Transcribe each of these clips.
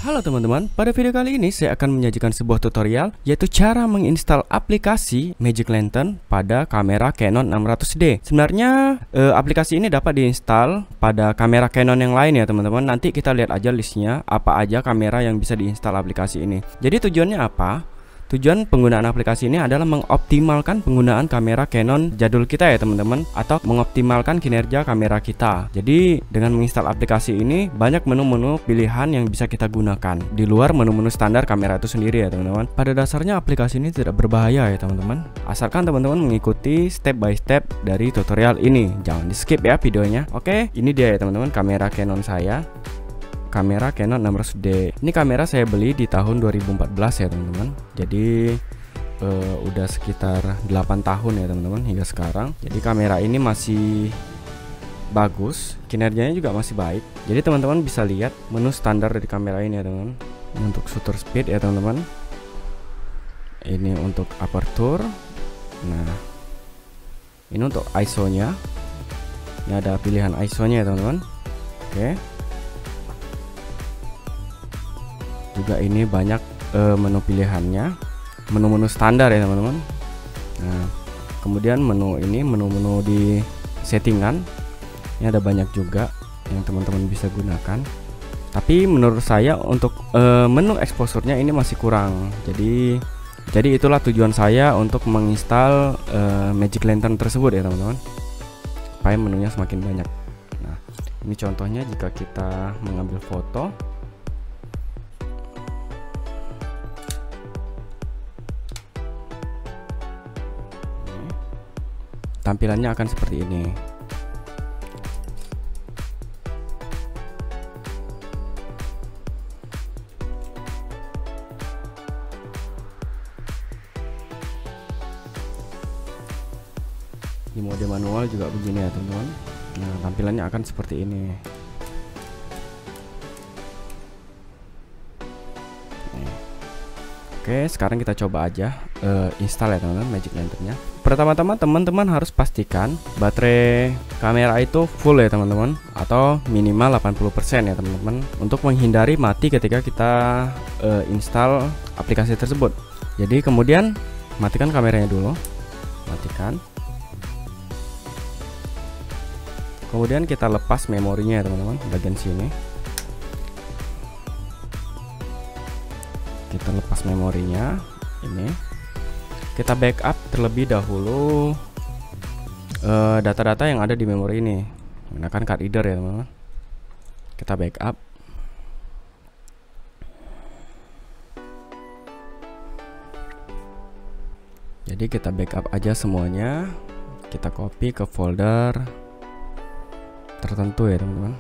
Halo teman-teman, pada video kali ini saya akan menyajikan sebuah tutorial yaitu cara menginstal aplikasi Magic Lantern pada kamera Canon 600D. Sebenarnya aplikasi ini dapat diinstal pada kamera Canon yang lain ya teman-teman. Nanti kita lihat aja listnya apa aja kamera yang bisa diinstal aplikasi ini. Jadi tujuannya apa? Tujuan penggunaan aplikasi ini adalah mengoptimalkan penggunaan kamera Canon jadul kita ya teman-teman, atau mengoptimalkan kinerja kamera kita. Jadi dengan menginstal aplikasi ini banyak menu-menu pilihan yang bisa kita gunakan di luar menu-menu standar kamera itu sendiri ya teman-teman. Pada dasarnya aplikasi ini tidak berbahaya ya teman-teman, asalkan teman-teman mengikuti step by step dari tutorial ini. Jangan di skip ya videonya. Oke, ini dia ya teman-teman kamera Canon saya, kamera Canon 600D. Ini kamera saya beli di tahun 2014 ya teman-teman. Jadi udah sekitar 8 tahun ya teman-teman hingga sekarang. Jadi kamera ini masih bagus, kinerjanya juga masih baik. Jadi teman-teman bisa lihat menu standar dari kamera ini ya teman-teman. Ini untuk shutter speed ya teman-teman. Ini untuk aperture. Nah, ini untuk ISO-nya. Ini ada pilihan ISO-nya ya teman-teman. Oke. Juga ini banyak menu pilihannya, menu-menu standar ya teman-teman. Nah, kemudian menu ini menu-menu di settingan, ini ada banyak juga yang teman-teman bisa gunakan. Tapi menurut saya untuk menu exposure-nya ini masih kurang. Jadi itulah tujuan saya untuk menginstal Magic Lantern tersebut ya teman-teman, supaya menunya semakin banyak. Nah, ini contohnya jika kita mengambil foto. Tampilannya akan seperti ini. Di mode manual juga begini ya teman-teman. Nah, tampilannya akan seperti ini. Oke, sekarang kita coba aja install ya teman-teman Magic Lantern-nya. Pertama-tama teman-teman harus pastikan baterai kamera itu full ya teman-teman, atau minimal 80% ya teman-teman, untuk menghindari mati ketika kita install aplikasi tersebut. Jadi kemudian matikan kameranya dulu, matikan. Kemudian kita lepas memorinya ya teman-teman, bagian sini. Kita lepas memorinya, ini kita backup terlebih dahulu data-data yang ada di memori ini menggunakan card reader ya teman-teman. Kita backup. Jadi kita backup aja semuanya, kita copy ke folder tertentu ya teman-teman.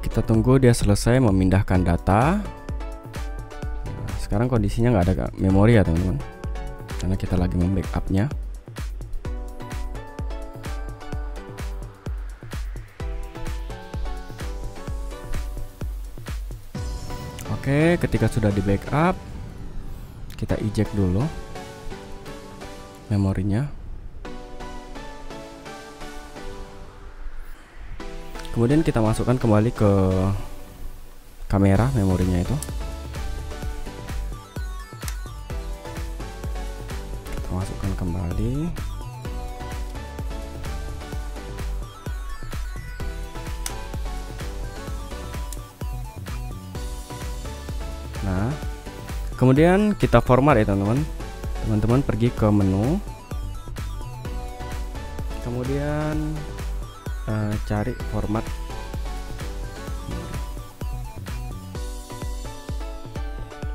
Kita tunggu dia selesai memindahkan data. Nah, sekarang kondisinya nggak ada memori ya teman-teman, karena kita lagi membackupnya. Oke, ketika sudah di backup, kita eject dulu memorinya. Kemudian kita masukkan kembali ke kamera memorinya itu. Kita masukkan kembali. Nah, kemudian kita format ya teman-teman. Teman-teman pergi ke menu, kemudian cari format.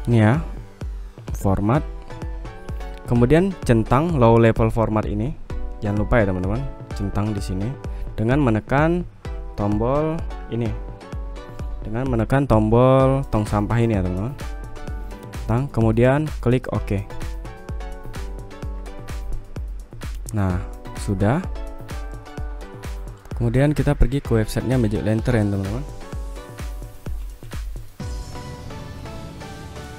Ini ya, format. Kemudian centang low level format ini. Jangan lupa ya teman-teman, centang di sini dengan menekan tombol ini. Dengan menekan tombol tong sampah ini ya teman-teman. Kemudian klik OK. Nah, sudah. Kemudian kita pergi ke websitenya Magic Lantern ya teman-teman.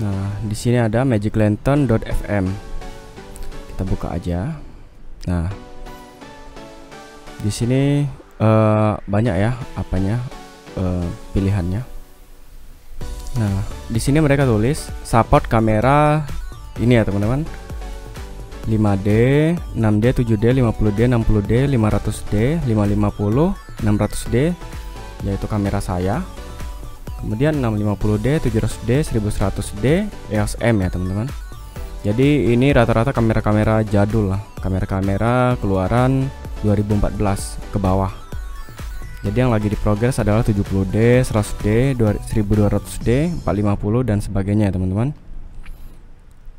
Nah, di sini ada magiclantern.fm. Kita buka aja. Nah, di sini banyak ya pilihannya. Nah, di sini mereka tulis support kamera ini ya teman-teman. 5D, 6D, 7D, 50D, 60D, 500D, 550, 600D, yaitu kamera saya. Kemudian 650D, 700D, 1100D, EOS M ya teman-teman. Jadi ini rata-rata kamera-kamera jadul lah, kamera-kamera keluaran 2014 ke bawah. Jadi yang lagi di progress adalah 70D, 100D, 1200D, 450 dan sebagainya ya teman-teman.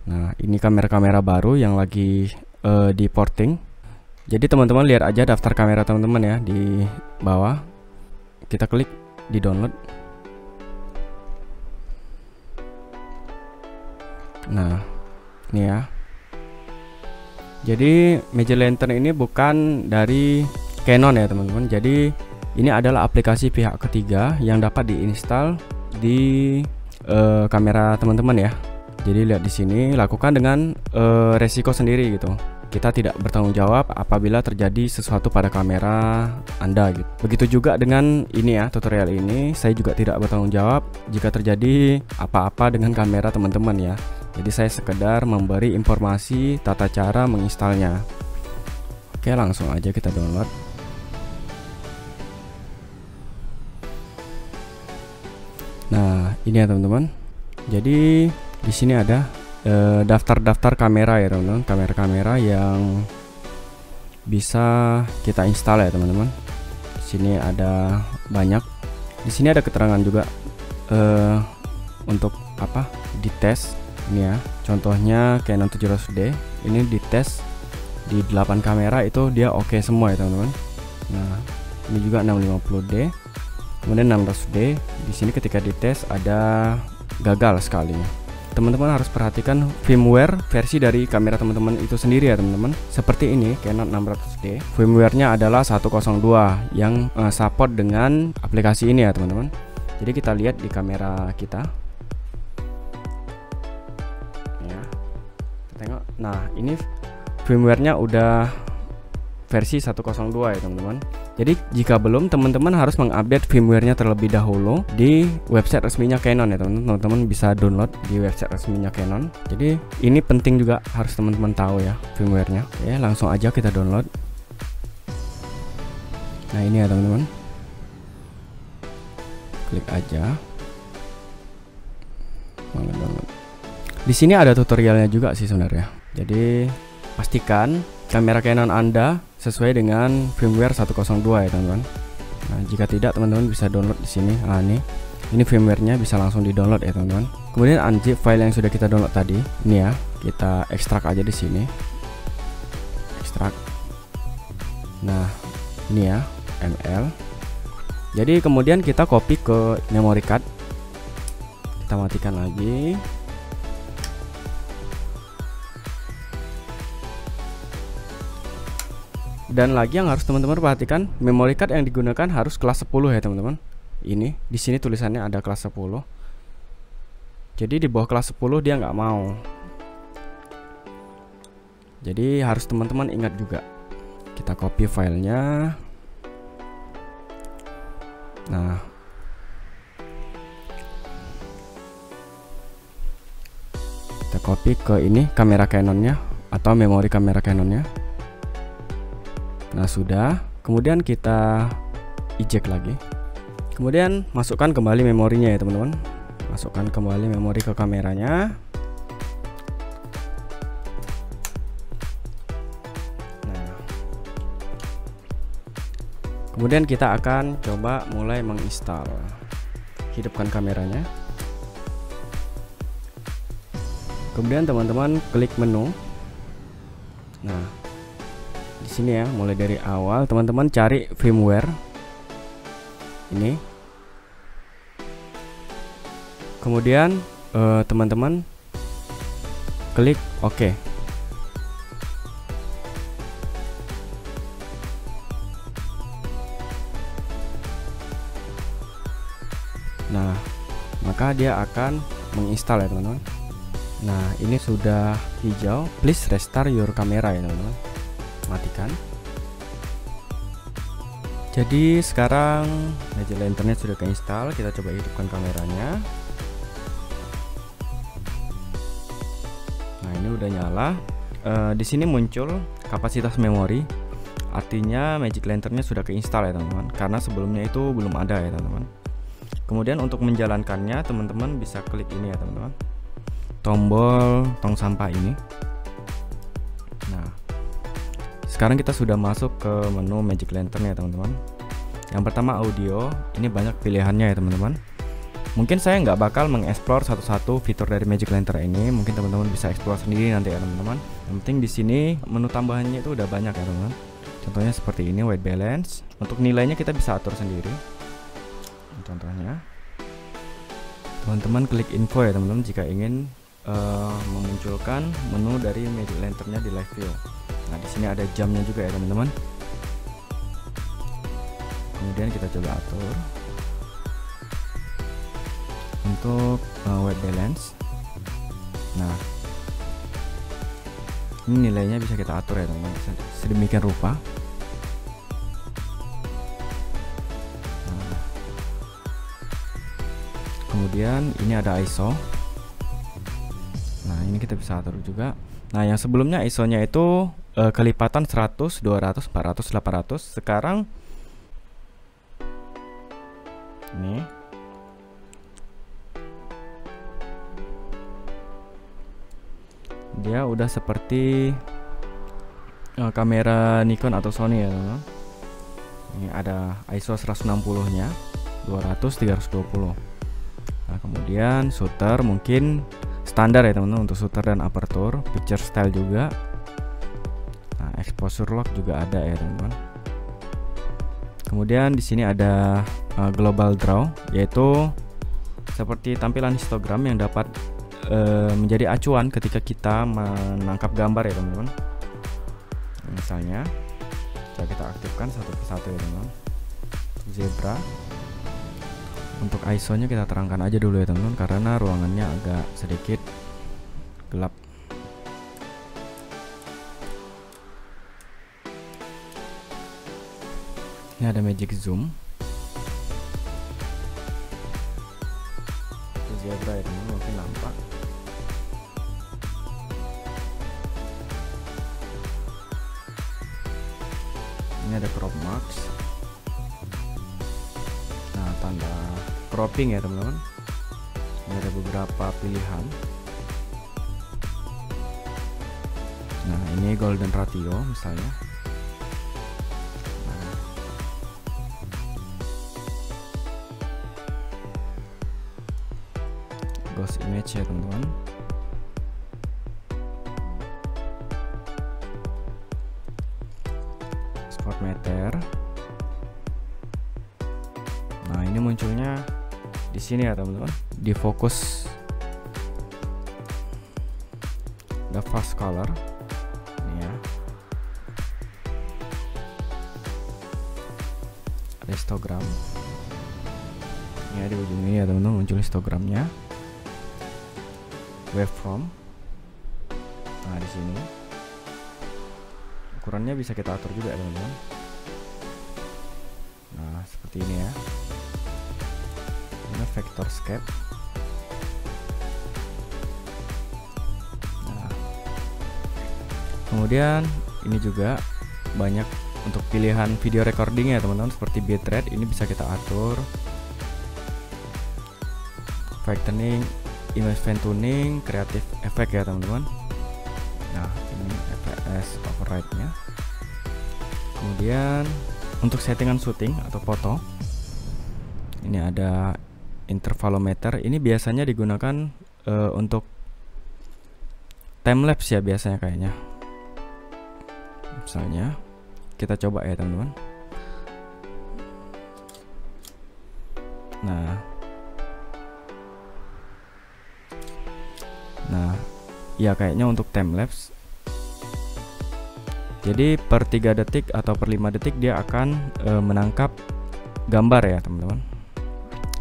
Nah, ini kamera-kamera baru yang lagi di porting. Jadi teman-teman lihat aja daftar kamera teman-teman ya di bawah. Kita klik di download. Nah, ini ya. Jadi Magic Lantern ini bukan dari Canon ya teman-teman. Jadi ini adalah aplikasi pihak ketiga yang dapat diinstal di kamera teman-teman ya. Jadi lihat di sini, lakukan dengan resiko sendiri gitu. Kita tidak bertanggung jawab apabila terjadi sesuatu pada kamera Anda gitu. Begitu juga dengan ini ya, tutorial ini saya juga tidak bertanggung jawab jika terjadi apa-apa dengan kamera teman-teman ya. Jadi saya sekedar memberi informasi tata cara menginstalnya. Oke, langsung aja kita download. Nah, ini ya teman-teman. Jadi di sini ada daftar-daftar kamera ya teman-teman, kamera-kamera yang bisa kita install ya teman-teman. Di sini ada banyak. Di sini ada keterangan juga untuk apa? Dites. Ini ya, contohnya Canon 700D. Ini dites di 8 kamera itu dia oke semua ya teman-teman. Nah, ini juga 650D. Kemudian 600D. Di sini ketika dites ada gagal sekali. Teman-teman harus perhatikan firmware versi dari kamera teman-teman itu sendiri ya teman-teman. Seperti ini Canon 600D, firmware-nya adalah 102 yang support dengan aplikasi ini ya teman-teman. Jadi kita lihat di kamera kita ya, kita tengok. Nah, ini firmware-nya udah versi 102 ya teman-teman. Jadi jika belum, teman-teman harus mengupdate firmware-nya terlebih dahulu di website resminya Canon ya teman-teman. Teman-teman bisa download di website resminya Canon. Jadi ini penting juga, harus teman-teman tahu ya firmware-nya. Oke, langsung aja kita download. Nah, ini ya teman-teman. Klik aja. Download. Di sini ada tutorialnya juga sih sebenarnya. Jadi pastikan kamera Canon Anda sesuai dengan firmware 102 ya teman-teman. Nah, jika tidak teman-teman bisa download di sini. Nah, ini firmware-nya bisa langsung di-download ya teman-teman. Kemudian unzip file yang sudah kita download tadi. Ini ya, kita ekstrak aja di sini. Ekstrak. Nah, ini ya, ml. Jadi kemudian kita copy ke memory card. Kita matikan lagi. Dan lagi yang harus teman-teman perhatikan, memory card yang digunakan harus kelas 10 ya teman-teman. Ini di sini tulisannya ada kelas 10. Jadi di bawah kelas 10 dia nggak mau. Jadi harus teman-teman ingat juga. Kita copy filenya. Nah, kita copy ke ini kamera Canonnya atau memori kamera Canonnya. Nah, sudah. Kemudian kita eject lagi. Kemudian masukkan kembali memorinya ya teman-teman. Masukkan kembali memori ke kameranya. Nah, kemudian kita akan coba mulai menginstal. Hidupkan kameranya. Kemudian teman-teman klik menu. Nah, di sini ya, mulai dari awal teman-teman cari firmware ini. Kemudian teman-teman klik OK. maka dia akan menginstal ya teman-teman. Nah, ini sudah hijau, please restart your camera ya teman-teman. Matikan. Jadi sekarang Magic Lantern sudah keinstall, kita coba hidupkan kameranya. Nah, ini udah nyala. Di sini muncul kapasitas memori, artinya Magic Lantern sudah keinstall ya teman-teman, karena sebelumnya itu belum ada ya teman-teman. Kemudian untuk menjalankannya teman-teman bisa klik ini ya teman-teman, tombol tong sampah ini. Nah, sekarang kita sudah masuk ke menu Magic Lantern ya teman-teman. Yang pertama audio, ini banyak pilihannya ya teman-teman. Mungkin saya nggak bakal mengeksplor satu-satu fitur dari Magic Lantern ini, mungkin teman-teman bisa eksplor sendiri nanti ya teman-teman. Yang penting di sini menu tambahannya itu udah banyak ya teman-teman. Contohnya seperti ini, white balance. Untuk nilainya kita bisa atur sendiri. Contohnya, teman-teman klik info ya teman-teman jika ingin memunculkan menu dari Magic Lantern-nya di live view. Nah, di sini ada jamnya juga ya teman-teman. Kemudian kita coba atur untuk white balance. Nah, ini nilainya bisa kita atur ya teman-teman, sedemikian rupa. Nah, kemudian ini ada ISO. Nah, ini kita bisa atur juga. Nah, yang sebelumnya ISO-nya itu kelipatan 100, 200, 400, 800. Sekarang ini dia udah seperti kamera Nikon atau Sony ya teman-teman. Ini ada ISO 160-nya, 200, 320. Nah, kemudian shutter mungkin standar ya teman-teman untuk shutter dan aperture, picture style juga. Nah, exposure lock juga ada ya teman-teman. Kemudian di sini ada global draw, yaitu seperti tampilan histogram yang dapat menjadi acuan ketika kita menangkap gambar ya teman-teman. Misalnya, coba kita aktifkan satu persatu ya teman-teman. Zebra. Untuk ISO-nya kita terangkan aja dulu ya teman-teman, karena ruangannya agak sedikit gelap. Ini ada magic zoom. Zebra ya teman-teman, mungkin nampak. Ini ada crop marks. Nah, tanda cropping ya teman-teman. Ini ada beberapa pilihan. Nah, ini golden ratio misalnya. Ghost image ya teman-teman. Spot meter. Nah, ini munculnya di sini ya teman-teman, di fokus the fast color ini ya. Ada histogram. Ini di ujung ini ya teman-teman, muncul histogramnya. Waveform. Nah, di sini ukurannya bisa kita atur juga teman-teman. Nah, seperti ini ya. Ini vector scape. Nah, kemudian ini juga banyak untuk pilihan video recording ya teman-teman, seperti bitrate ini bisa kita atur. Brightening, image fine tuning, creative effect ya teman-teman. Nah, ini FPS override-nya. Kemudian untuk settingan syuting atau foto, ini ada intervalometer. Ini biasanya digunakan untuk time lapse ya biasanya kayaknya. Misalnya kita coba ya teman-teman. Nah, ya kayaknya untuk time lapse. Jadi per 3 detik atau per 5 detik dia akan menangkap gambar ya teman-teman.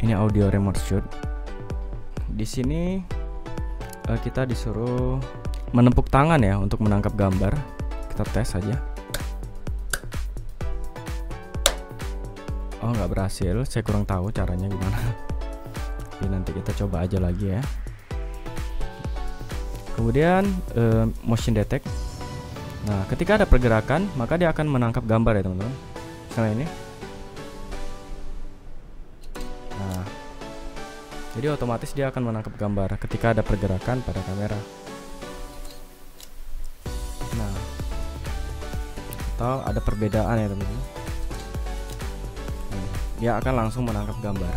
Ini audio remote shoot. di sini kita disuruh menepuk tangan ya untuk menangkap gambar. Kita tes saja. Oh, nggak berhasil, saya kurang tahu caranya gimana. Tapi nanti kita coba aja lagi ya. Kemudian motion detect. Nah, ketika ada pergerakan maka dia akan menangkap gambar ya teman-teman. Misalnya ini. Nah, jadi otomatis dia akan menangkap gambar ketika ada pergerakan pada kamera. Nah, atau ada perbedaan ya teman-teman. Dia akan langsung menangkap gambar.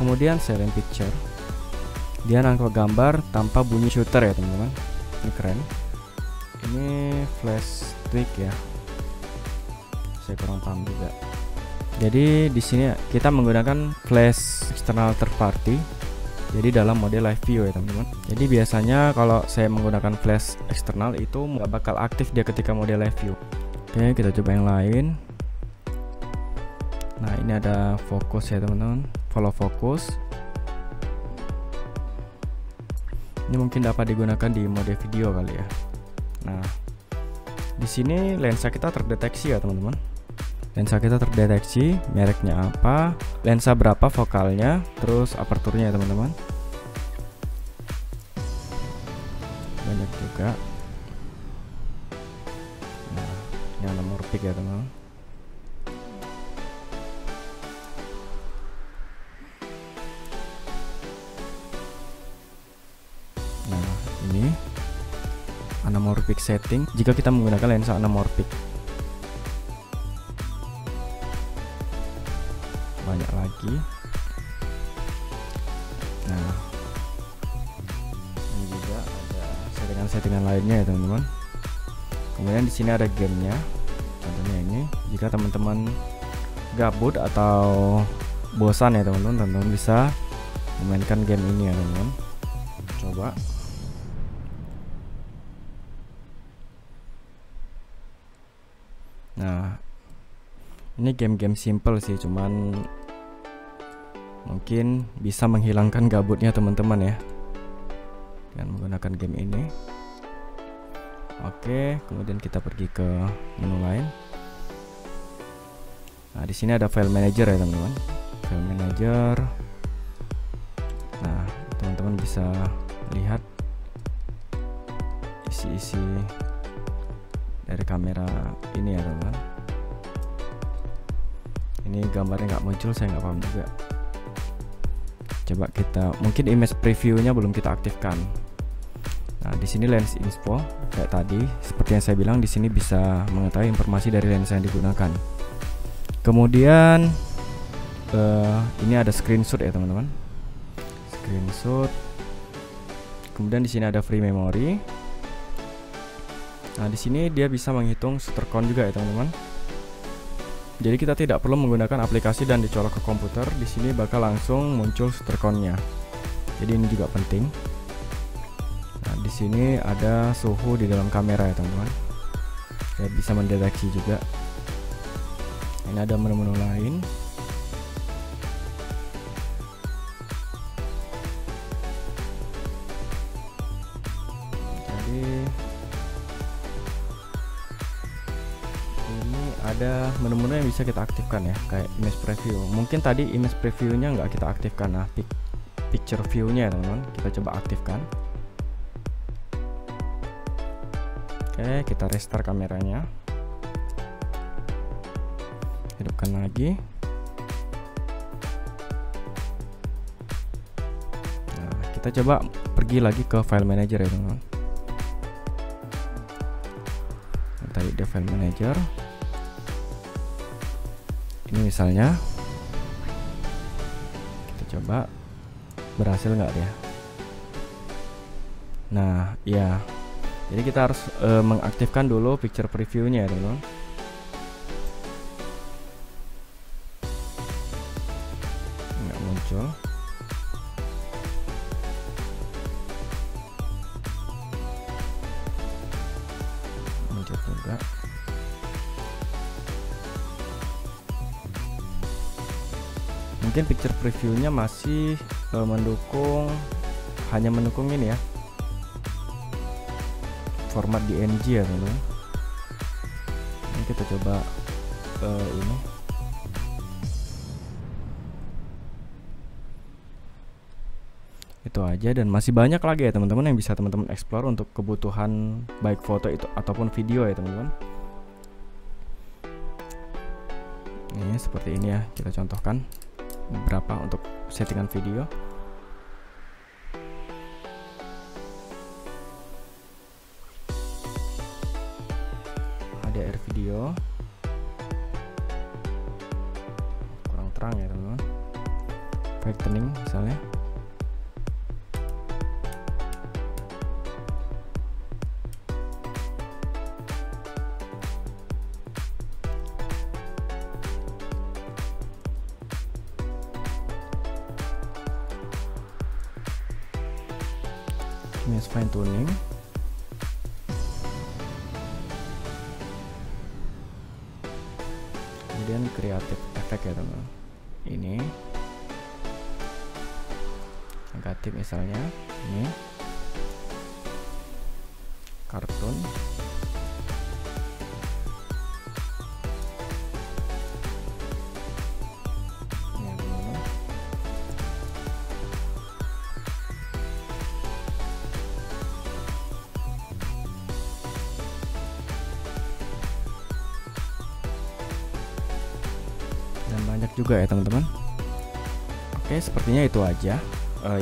Kemudian silent picture, dia nangkap gambar tanpa bunyi shutter ya teman-teman. Ini keren. Ini flash tweak ya, saya kurang paham juga. Jadi di sini kita menggunakan flash eksternal third party, jadi dalam mode live view ya teman-teman. Jadi biasanya kalau saya menggunakan flash eksternal itu nggak bakal aktif dia ketika mode live view. Oke, kita coba yang lain. Nah, ini ada fokus ya teman-teman, follow focus. Ini mungkin dapat digunakan di mode video kali ya. Nah, di sini lensa kita terdeteksi ya teman-teman. Lensa kita terdeteksi, mereknya apa, lensa berapa fokalnya, terus aperturnya ya teman-teman. Banyak juga. Yang nomor pick ya teman-teman. Nah, ini anamorphic setting jika kita menggunakan lensa anamorphic. Banyak lagi. Nah, ini juga ada settingan-settingan lainnya ya teman-teman. Kemudian di sini ada gamenya. Contohnya ini, jika teman-teman gabut atau bosan ya teman-teman, bisa memainkan game ini ya teman-teman. Coba. Nah, ini game-game simple sih, cuman mungkin bisa menghilangkan gabutnya teman-teman ya dengan menggunakan game ini. Oke, kemudian kita pergi ke menu lain. Nah, di sini ada file manager ya teman-teman. File manager. Nah, teman-teman bisa lihat isi-isi dari kamera ini ya teman-teman. Ini gambarnya nggak muncul, saya nggak paham juga. Coba kita, mungkin image previewnya belum kita aktifkan. Nah, di sini lens info kayak tadi, seperti yang saya bilang, di sini bisa mengetahui informasi dari lensa yang digunakan. Kemudian ini ada screenshot ya teman-teman. Screenshot. Kemudian di sini ada free memory. Nah, di sini dia bisa menghitung shutter count juga ya teman-teman. Jadi kita tidak perlu menggunakan aplikasi dan dicolok ke komputer. Di sini bakal langsung muncul shutter count-nya. Jadi ini juga penting. Nah, di sini ada suhu di dalam kamera ya teman-teman. Saya bisa mendeteksi juga. Ini ada menu-menu lain. Jadi ini ada menu-menu yang bisa kita aktifkan ya, kayak image preview. Mungkin tadi image previewnya nggak kita aktifkan. Nah, picture view-nya ya teman-teman, kita coba aktifkan. Oke, kita restart kameranya. Hidupkan lagi. Nah, kita coba pergi lagi ke file manager ya teman-teman. Tadi di file manager. Ini misalnya kita coba berhasil nggak ya. Nah, ya. Jadi kita harus mengaktifkan dulu picture previewnya ya teman-teman. Nggak muncul. Muncul juga. Mungkin picture previewnya masih hanya mendukung ini ya, format DNG ya teman-teman. Ini kita coba ini. Itu aja, dan masih banyak lagi ya teman-teman yang bisa teman-teman explore untuk kebutuhan baik foto itu ataupun video ya teman-teman. Ini seperti ini ya, kita contohkan beberapa untuk settingan video. HDR video kurang terang ya teman-teman. Brightening misalnya. Image fine tuning. Kemudian creative effect ya teman. Ini negatif misalnya, ini kartun. Dan banyak juga ya teman-teman. Oke, sepertinya itu aja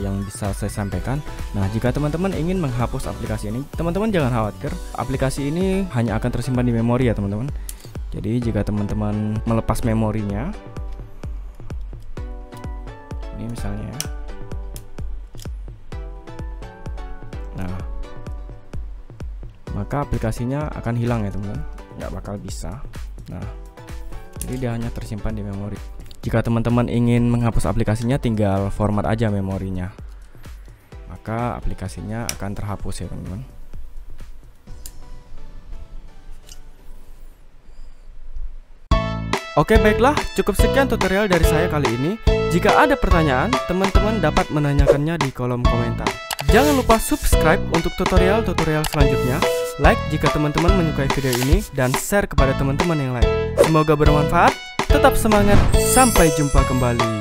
yang bisa saya sampaikan. Nah, jika teman-teman ingin menghapus aplikasi ini, teman-teman jangan khawatir, aplikasi ini hanya akan tersimpan di memori ya teman-teman. Jadi jika teman-teman melepas memorinya, ini misalnya ya, nah, maka aplikasinya akan hilang ya teman-teman, nggak bakal bisa. Nah, jadi dia hanya tersimpan di memori. Jika teman-teman ingin menghapus aplikasinya, tinggal format aja memorinya, maka aplikasinya akan terhapus ya teman-teman. Oke, baiklah, cukup sekian tutorial dari saya kali ini. Jika ada pertanyaan, teman-teman dapat menanyakannya di kolom komentar. Jangan lupa subscribe untuk tutorial-tutorial selanjutnya, like jika teman-teman menyukai video ini, dan share kepada teman-teman yang lain. Semoga bermanfaat. Tetap semangat, sampai jumpa kembali.